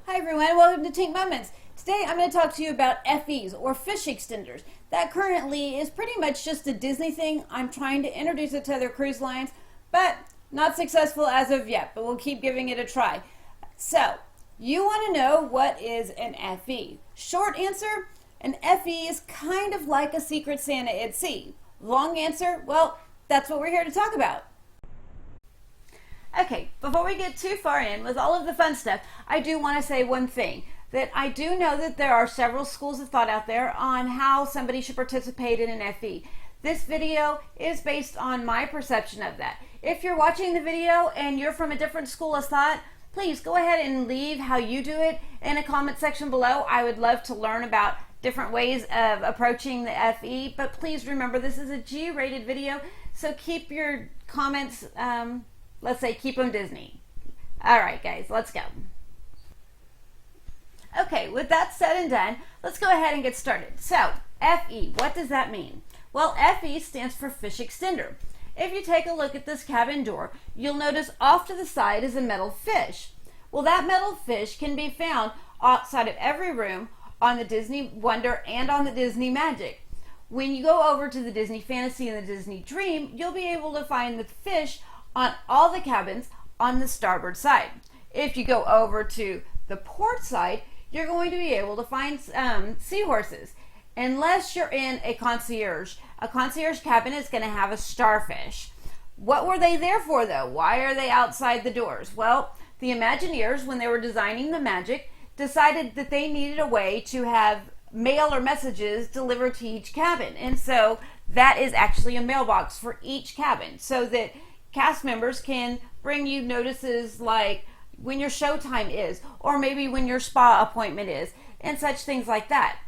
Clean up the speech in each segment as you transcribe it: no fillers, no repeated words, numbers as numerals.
Hi everyone, welcome to Tink Moments. Today I'm going to talk to you about FEs, or fish extenders. That currently is pretty much just a Disney thing. I'm trying to introduce it to other cruise lines, but not successful as of yet, but we'll keep giving it a try. So, you want to know what is an FE. Short answer, an FE is kind of like a Secret Santa at sea. Long answer, well, that's what we're here to talk about. Okay, before we get too far in with all of the fun stuff, I do want to say one thing. That I do know that there are several schools of thought out there on how somebody should participate in an FE. This video is based on my perception of that. If you're watching the video and you're from a different school of thought, please go ahead and leave how you do it in a comment section below. I would love to learn about different ways of approaching the FE, but please remember this is a G-rated video, so keep your comments, let's say keep them Disney. All right, guys, let's go. Okay, with that said and done, let's go ahead and get started. So, FE, what does that mean? Well, FE stands for fish extender. If you take a look at this cabin door, you'll notice off to the side is a metal fish. Well, that metal fish can be found outside of every room on the Disney Wonder and on the Disney Magic. When you go over to the Disney Fantasy and the Disney Dream, you'll be able to find the fish on all the cabins on the starboard side. If you go over to the port side, you're going to be able to find seahorses, unless you're in a concierge. A concierge cabin is going to have a starfish. What were they there for, though? Why are they outside the doors? Well, the Imagineers, when they were designing the Magic, decided that they needed a way to have mail or messages delivered to each cabin. And so that is actually a mailbox for each cabin, so that cast members can bring you notices like when your showtime is, or maybe when your spa appointment is, and such things like that.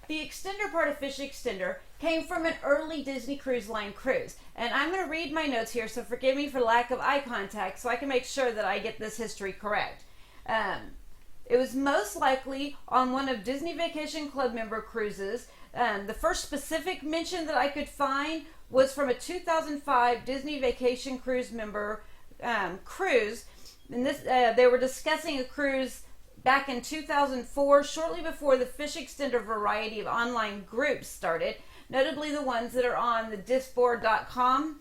The extender part of fish extender came from an early Disney Cruise Line cruise, and I'm going to read my notes here, so forgive me for lack of eye contact so I can make sure that I get this history correct. It was most likely on one of Disney Vacation Club member cruises. The first specific mention that I could find was from a 2005 Disney Vacation Cruise member cruise, and this they were discussing a cruise back in 2004, shortly before the fish extender variety of online groups started, notably the ones that are on the disboard.com.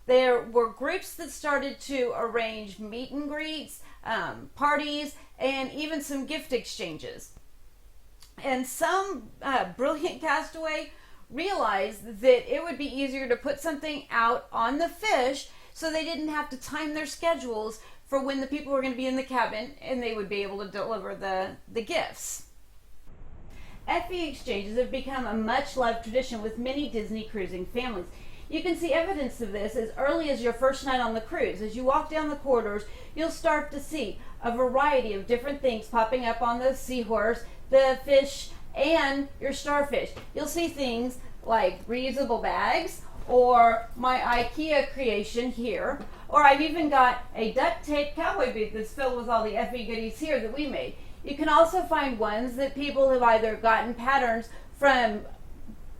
There were groups that started to arrange meet and greets, parties, and even some gift exchanges. And some brilliant castaway realized that it would be easier to put something out on the fish so they didn't have to time their schedules for when the people were going to be in the cabin and they would be able to deliver the gifts. FE exchanges have become a much-loved tradition with many Disney cruising families. You can see evidence of this as early as your first night on the cruise. As you walk down the corridors, you'll start to see a variety of different things popping up on the seahorse, the fish, and your starfish. You'll see things like reusable bags, or my IKEA creation here, or I've even got a duct tape cowboy boot that's filled with all the FE goodies here that we made. You can also find ones that people have either gotten patterns from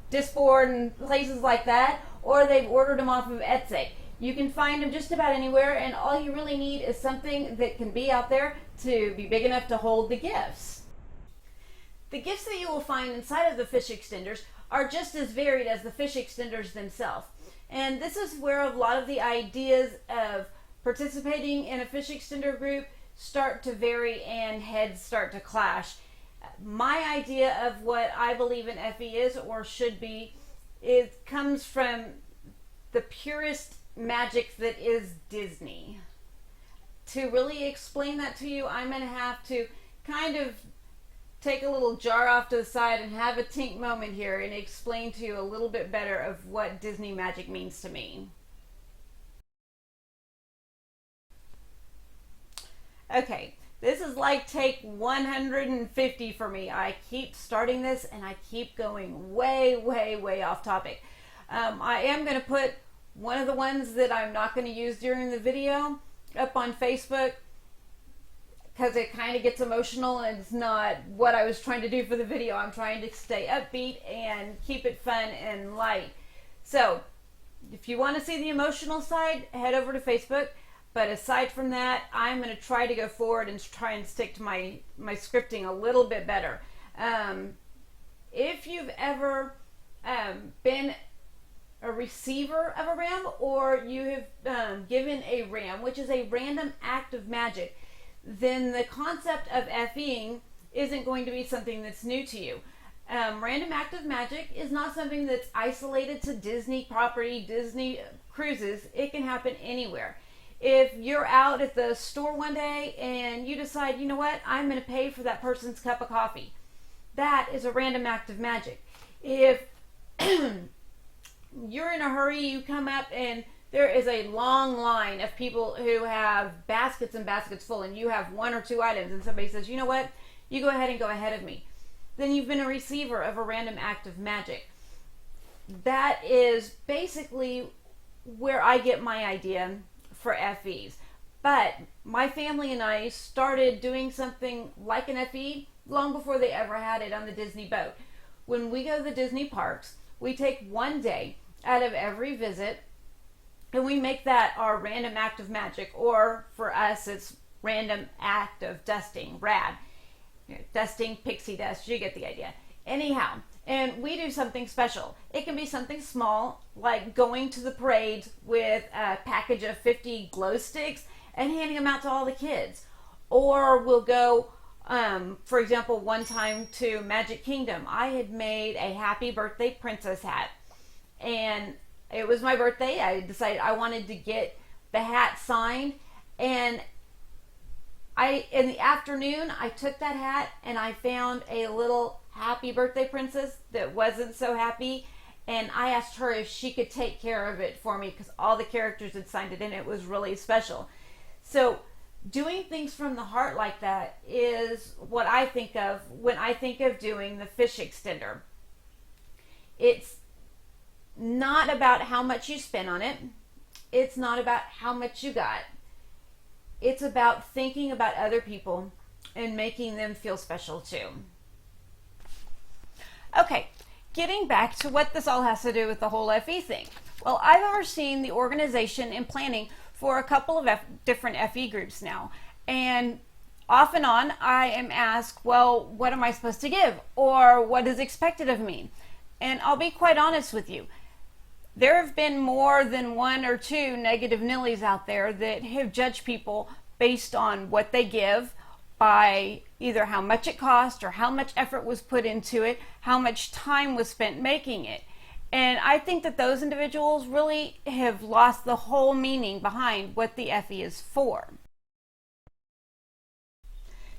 Disboard and places like that, or they've ordered them off of Etsy. You can find them just about anywhere, and all you really need is something that can be out there to be big enough to hold the gifts. The gifts that you will find inside of the fish extenders are just as varied as the fish extenders themselves. And this is where a lot of the ideas of participating in a fish extender group start to vary and heads start to clash. My idea of what I believe an FE is or should be, it comes from the purest magic that is Disney. To really explain that to you, I'm going to have to kind of take a little jar off to the side and have a Tink moment here and explain to you a little bit better of what Disney magic means to me. Okay, this is like take 150 for me. I keep starting this and I keep going way off topic. I am going to put one of the ones that I'm not going to use during the video up on Facebook, because it kind of gets emotional and it's not what I was trying to do for the video. I'm trying to stay upbeat and keep it fun and light. So if you want to see the emotional side, head over to Facebook. But aside from that, I'm going to try to go forward and try and stick to my scripting a little bit better. If you've ever been a receiver of a RAM, or you have given a RAM, which is a random act of magic, then the concept of FEing isn't going to be something that's new to you. Random act of magic is not something that's isolated to Disney property, Disney cruises. It can happen anywhere. If you're out at the store one day and you decide, you know what, I'm going to pay for that person's cup of coffee, that is a random act of magic. If you're in a hurry, you come up and there is a long line of people who have baskets and baskets full, and you have 1 or 2 items, and somebody says, you know what, you go ahead and go ahead of me, then you've been a receiver of a random act of magic. That is basically where I get my idea for FEs. But my family and I started doing something like an FE long before they ever had it on the Disney boat. When we go to the Disney parks, we take one day out of every visit and we make that our random act of magic, or for us it's random act of dusting, rad. Dusting, pixie dust, you get the idea. Anyhow, and we do something special. It can be something small, like going to the parades with a package of 50 glow sticks and handing them out to all the kids. Or we'll go, for example, one time to Magic Kingdom. I had made a happy birthday princess hat, and it was my birthday. I decided I wanted to get the hat signed, and in the afternoon, I took that hat and I found a little happy birthday princess that wasn't so happy, and I asked her if she could take care of it for me because all the characters had signed it and it was really special. So doing things from the heart like that is what I think of when I think of doing the fish extender. It's not about how much you spent on it. It's not about how much you got. It's about thinking about other people and making them feel special too. Okay, getting back to what this all has to do with the whole FE thing. Well, I've overseen the organization and planning for a couple of different FE groups now. And off and on, I am asked, well, what am I supposed to give? Or what is expected of me? And I'll be quite honest with you. There have been more than 1 or 2 negative Nillies out there that have judged people based on what they give, by either how much it cost or how much effort was put into it, how much time was spent making it. And I think that those individuals really have lost the whole meaning behind what the FE is for.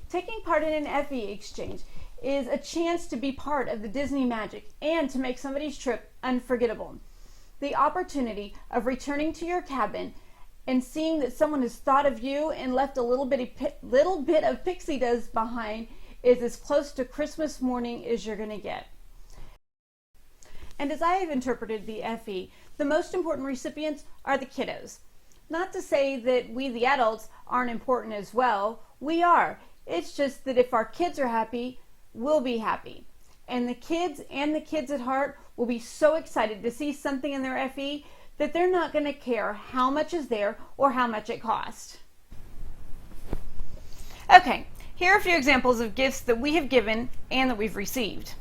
Taking part in an FE exchange is a chance to be part of the Disney magic and to make somebody's trip unforgettable. The opportunity of returning to your cabin and seeing that someone has thought of you and left a little bit of pixie dust behind is as close to Christmas morning as you're going to get. And as I have interpreted the FE, the most important recipients are the kiddos. Not to say that we, the adults, aren't important as well. We are. It's just that if our kids are happy, we'll be happy. And the kids at heart will be so excited to see something in their FE that they're not going to care how much is there or how much it costs. Okay, here are a few examples of gifts that we have given and that we've received.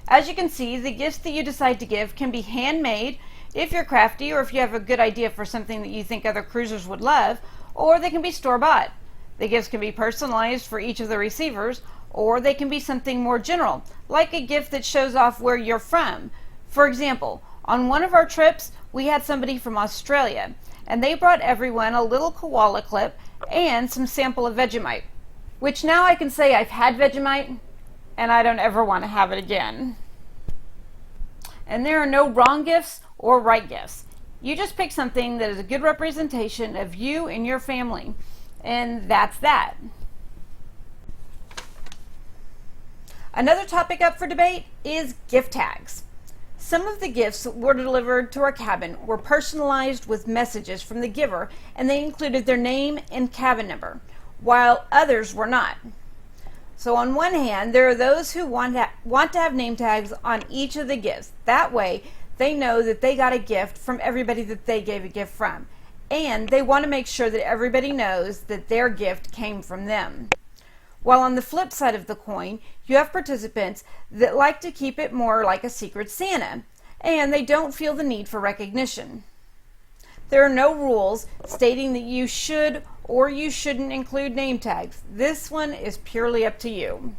As you can see, the gifts that you decide to give can be handmade if you're crafty or if you have a good idea for something that you think other cruisers would love, or they can be store-bought. The gifts can be personalized for each of the receivers, or they can be something more general, like a gift that shows off where you're from. For example, on one of our trips, we had somebody from Australia, and they brought everyone a little koala clip and some sample of Vegemite, which now I can say I've had Vegemite, and I don't ever want to have it again. And there are no wrong gifts or right gifts. You just pick something that is a good representation of you and your family, and that's that. Another topic up for debate is gift tags. Some of the gifts that were delivered to our cabin were personalized with messages from the giver, and they included their name and cabin number, while others were not. So on one hand, there are those who want to have name tags on each of the gifts. That way, they know that they got a gift from everybody that they gave a gift from. and they want to make sure that everybody knows that their gift came from them. While on the flip side of the coin, you have participants that like to keep it more like a secret Santa, and they don't feel the need for recognition. There are no rules stating that you should or you shouldn't include name tags. This one is purely up to you.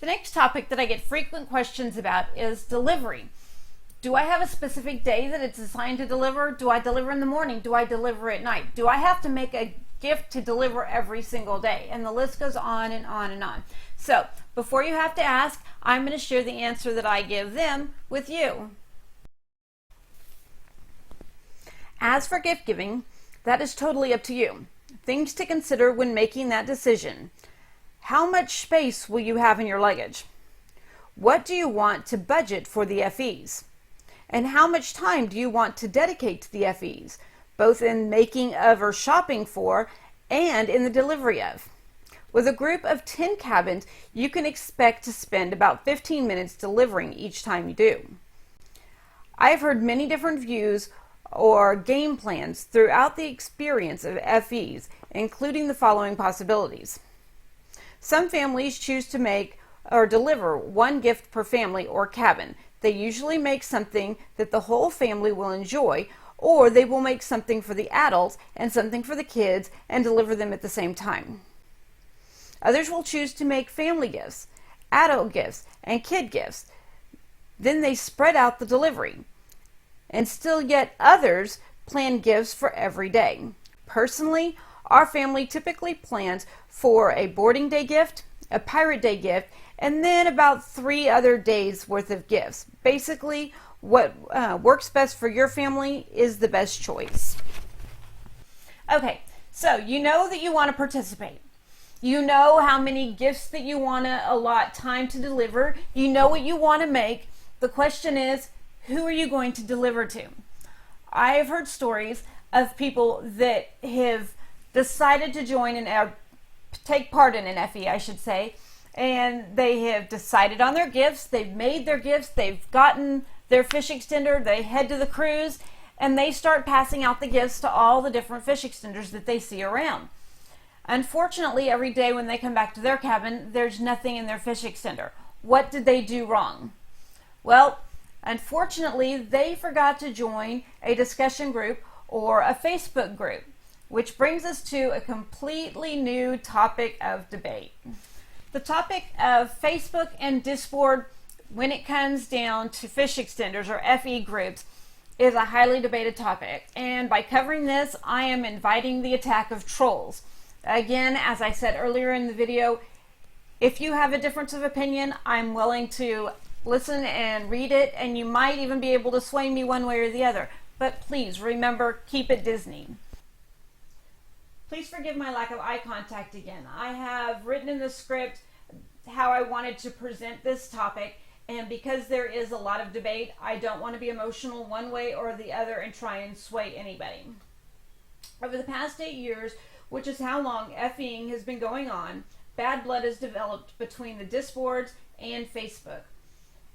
The next topic that I get frequent questions about is delivery. Do I have a specific day that it's assigned to deliver? Do I deliver in the morning? Do I deliver at night? Do I have to make a gift to deliver every single day? And the list goes on and on and on. So before you have to ask, I'm going to share the answer that I give them with you. As for gift giving, that is totally up to you. Things to consider when making that decision. How much space will you have in your luggage? What do you want to budget for the FEs? And how much time do you want to dedicate to the FEs, both in making of or shopping for and in the delivery of? With a group of 10 cabins, you can expect to spend about 15 minutes delivering each time you do. I have heard many different views or game plans throughout the experience of FEs, including the following possibilities. Some families choose to make or deliver one gift per family or cabin. They usually make something that the whole family will enjoy, or they will make something for the adults and something for the kids and deliver them at the same time. Others will choose to make family gifts, adult gifts, and kid gifts. Then they spread out the delivery. And still yet others plan gifts for every day. Personally, our family typically plans for a boarding day gift, a pirate day gift, and then about 3 other days worth of gifts. Basically, what works best for your family is the best choice. Okay, so you know that you want to participate. You know how many gifts that you want to allot time to deliver. You know what you want to make. The question is, who are you going to deliver to? I have heard stories of people that have decided to join and take part in an FE, I should say, and they have decided on their gifts, they've made their gifts, they've gotten their fish extender, they head to the cruise, and they start passing out the gifts to all the different fish extenders that they see around. Unfortunately, every day when they come back to their cabin, there's nothing in their fish extender. What did they do wrong? Well, unfortunately, they forgot to join a discussion group or a Facebook group, which brings us to a completely new topic of debate. The topic of Facebook and Discord, when it comes down to fish extenders or FE groups, is a highly debated topic. And by covering this, I am inviting the attack of trolls. Again, as I said earlier in the video, if you have a difference of opinion, I'm willing to listen and read it, and you might even be able to sway me one way or the other. But please remember, keep it Disney. Please forgive my lack of eye contact again. I have written in the script how I wanted to present this topic, and because there is a lot of debate, I don't want to be emotional one way or the other and try and sway anybody. Over the past 8 years, which is how long FEing has been going on, bad blood has developed between the Discords and Facebook.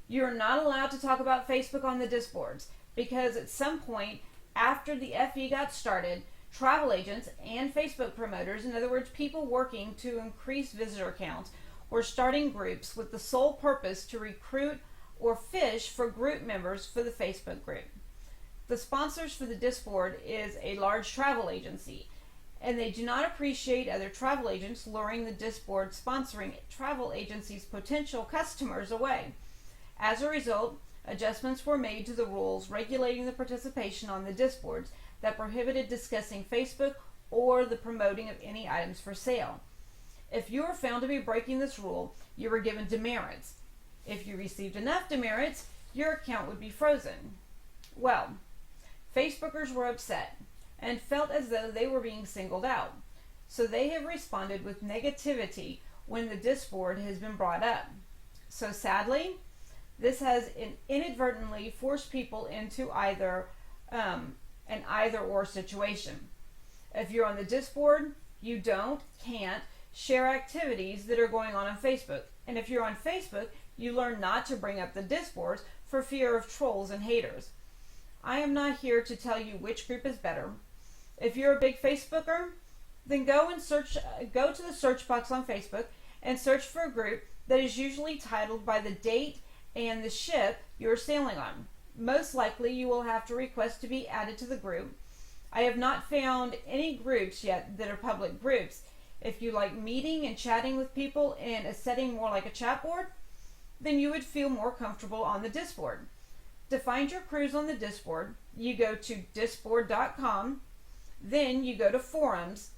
You're not allowed to talk about Facebook on the Discords because at some point after the FE got started, travel agents and Facebook promoters, in other words, people working to increase visitor counts, were starting groups with the sole purpose to recruit or fish for group members for the Facebook group. The sponsors for the Discord is a large travel agency, and they do not appreciate other travel agents luring the Discord sponsoring travel agencies' potential customers away. As a result, adjustments were made to the rules regulating the participation on the Discords that prohibited discussing Facebook or the promoting of any items for sale. If you were found to be breaking this rule, you were given demerits. If you received enough demerits, your account would be frozen. Well, Facebookers were upset and felt as though they were being singled out, so they have responded with negativity when the Discord has been brought up. So sadly, this has inadvertently forced people into either an either-or situation. If you're on the Discord, you can't share activities that are going on Facebook. And if you're on Facebook, you learn not to bring up the Discords for fear of trolls and haters. I am not here to tell you which group is better. If you're a big Facebooker, then go to the search box on Facebook and search for a group that is usually titled by the date and the ship you're sailing on. Most likely you will have to request to be added to the group. I have not found any groups yet that are public groups. If you like meeting and chatting with people in a setting more like a chat board, then you would feel more comfortable on the Discord. To find your cruise on the Discord, you go to discord.com, then you go to forums.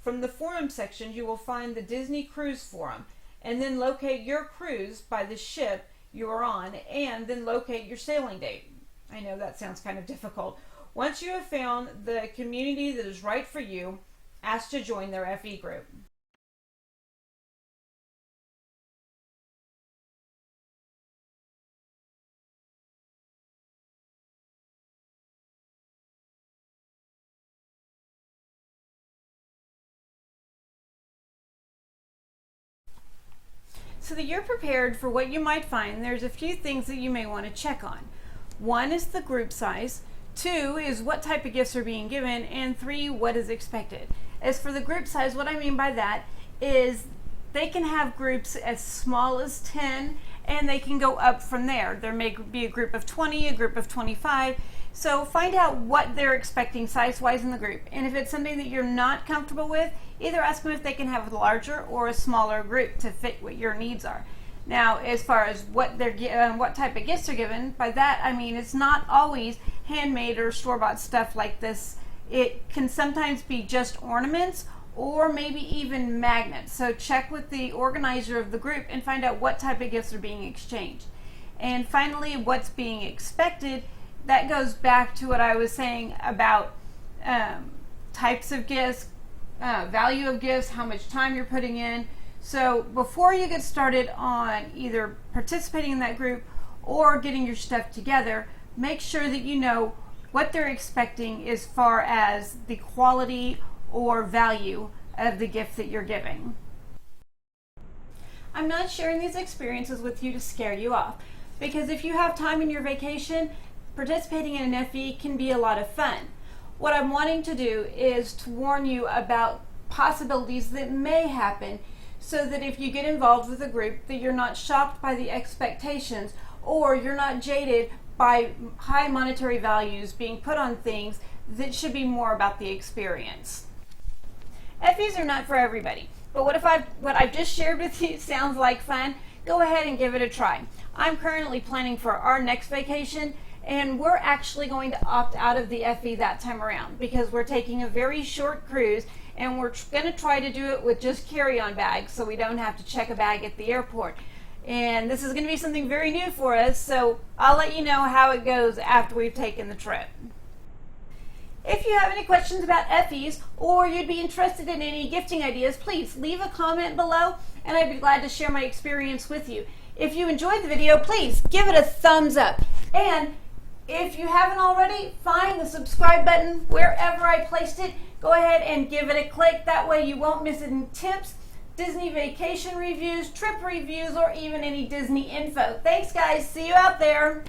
From the forum section, you will find the Disney Cruise Forum, and then locate your cruise by the ship you are on, and then locate your sailing date. I know that sounds kind of difficult. Once you have found the community that is right for you, ask to join their FE group. So that you're prepared for what you might find, there's a few things that you may want to check on. 1 is the group size, 2 is what type of gifts are being given, and 3, what is expected. As for the group size, what I mean by that is they can have groups as small as 10, and they can go up from there. There may be a group of 20, a group of 25. So find out what they're expecting size-wise in the group. And if it's something that you're not comfortable with, either ask them if they can have a larger or a smaller group to fit what your needs are. Now, as far as what type of gifts are given, by that I mean it's not always handmade or store-bought stuff like this. It can sometimes be just ornaments or maybe even magnets. So check with the organizer of the group and find out what type of gifts are being exchanged. And finally, what's being expected. That goes back to what I was saying about types of gifts, value of gifts, how much time you're putting in. So before you get started on either participating in that group or getting your stuff together, make sure that you know what they're expecting as far as the quality or value of the gift that you're giving. I'm not sharing these experiences with you to scare you off, because if you have time in your vacation, participating in an FE can be a lot of fun. What I'm wanting to do is to warn you about possibilities that may happen, so that if you get involved with a group, that you're not shocked by the expectations, or you're not jaded by high monetary values being put on things that should be more about the experience. FEs are not for everybody, but what I've just shared with you sounds like fun? Go ahead and give it a try. I'm currently planning for our next vacation, and we're actually going to opt out of the FE that time around because we're taking a very short cruise, and we're going to try to do it with just carry-on bags so we don't have to check a bag at the airport. And this is going to be something very new for us, so I'll let you know how it goes after we've taken the trip. If you have any questions about FEs, or you'd be interested in any gifting ideas, please leave a comment below, and I'd be glad to share my experience with you. If you enjoyed the video, please give it a thumbs up. And if you haven't already, find the subscribe button wherever I placed it. Go ahead and give it a click. That way you won't miss any tips, Disney vacation reviews, trip reviews, or even any Disney info. Thanks, guys. See you out there.